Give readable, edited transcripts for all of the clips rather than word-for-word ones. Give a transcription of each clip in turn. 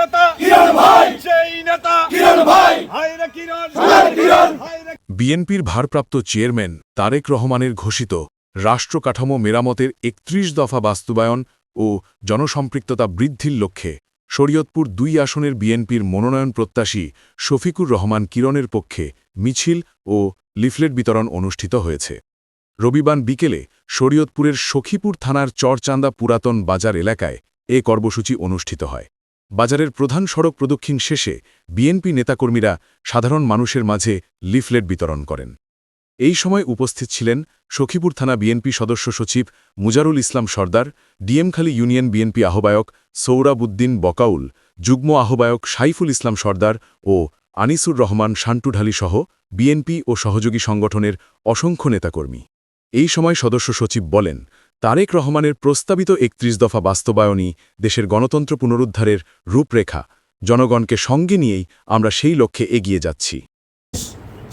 নেতা কিরণ ভাই, সেই নেতা কিরণ ভাই, হায় রে কিরণ, হায় কিরণ। বিএনপির ভারপ্রাপ্ত চেয়ারম্যান তারেক রহমানের ঘোষিত রাষ্ট্র কাঠামো মেরামতের ৩১ দফা বাস্তবায়ন ও জনসম্পৃক্ততা বৃদ্ধির লক্ষ্যে শরীয়তপুর ২ আসনের বিএনপির মনোনয়ন প্রত্যাশী শফিকুর রহমান কিরণের পক্ষে মিছিল ও লিফলেট বিতরণ অনুষ্ঠিত হয়েছে। রবিবার বিকেলে শরীয়তপুরের সখীপুর থানার চরচান্দা পুরাতন বাজার এলাকায় এ কর্মসূচি অনুষ্ঠিত হয়। বাজারের প্রধান সড়ক প্রদক্ষিণ শেষে বিএনপি নেতাকর্মীরা সাধারণ মানুষের মাঝে লিফলেট বিতরণ করেন। এই সময় উপস্থিত ছিলেন সখীপুর থানা বিএনপি সদস্য সচিব মুজারুল ইসলাম সর্দার, ডিএমখালী ইউনিয়ন বিএনপি আহ্বায়ক সৌরাবুদ্দিন বকাউল, যুগ্ম আহ্বায়ক সাইফুল ইসলাম সর্দার ও আনিসুর রহমান শান্টুঢালি সহ বিএনপি ও সহযোগী সংগঠনের অসংখ্য নেতাকর্মী। এই সময় সদস্য সচিব বলেন, তারেক রহমানের প্রস্তাবিত ৩১ দফা বাস্তবায়নই দেশের গণতন্ত্র পুনরুদ্ধারের রূপরেখা। জনগণকে সঙ্গে নিয়েই আমরা সেই লক্ষ্যে এগিয়ে যাচ্ছি।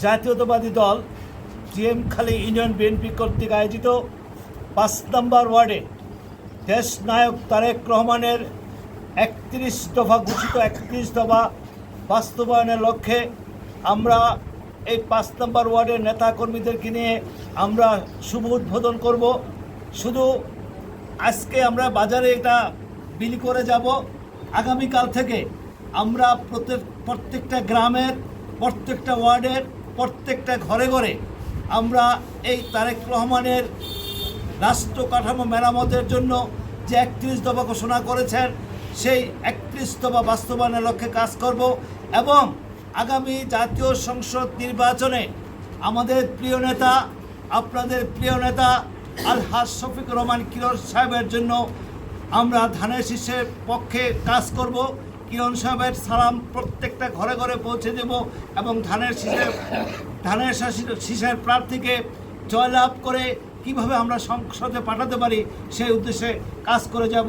জাতীয়তাবাদী দল ডিএমখালী ইউনিয়ন বিএনপি কর্তৃক আয়োজিত ৫ নম্বর ওয়ার্ডে দেশ নায়ক তারেক রহমানের ৩১ দফা ঘোষিত ৩১ দফা বাস্তবায়নের লক্ষ্যে আমরা এই ৫ নম্বর ওয়ার্ডের নেতাকর্মীদেরকে নিয়ে আমরা শুভ উদ্বোধন করব। শুধু আজকে আমরা বাজারে এটা বিলি করে যাব, আগামীকাল থেকে আমরা প্রত্যেকটা গ্রামের, প্রত্যেকটা ওয়ার্ডের, প্রত্যেকটা ঘরে ঘরে আমরা এই তারেক রহমানের রাষ্ট্র কাঠামো মেরামতের জন্য যে ৩১ দফা ঘোষণা করেছেন সেই ৩১ দফা বাস্তবায়নের লক্ষ্যে কাজ করব এবং আগামী জাতীয় সংসদ নির্বাচনে আমাদের প্রিয় নেতা, আপনাদের প্রিয় নেতা আলহাজ শফিকুর রহমান কিরণ সাহেবের জন্য আমরা ধানের শীষের পক্ষে কাজ করব। কিরণ সাহেবের সালাম প্রত্যেকটা ঘরে ঘরে পৌঁছে দেব এবং ধানের শীষের প্রার্থীকে জয়লাভ করে কিভাবে আমরা সংসদে পাঠাতে পারি সেই উদ্দেশ্যে কাজ করে যাব।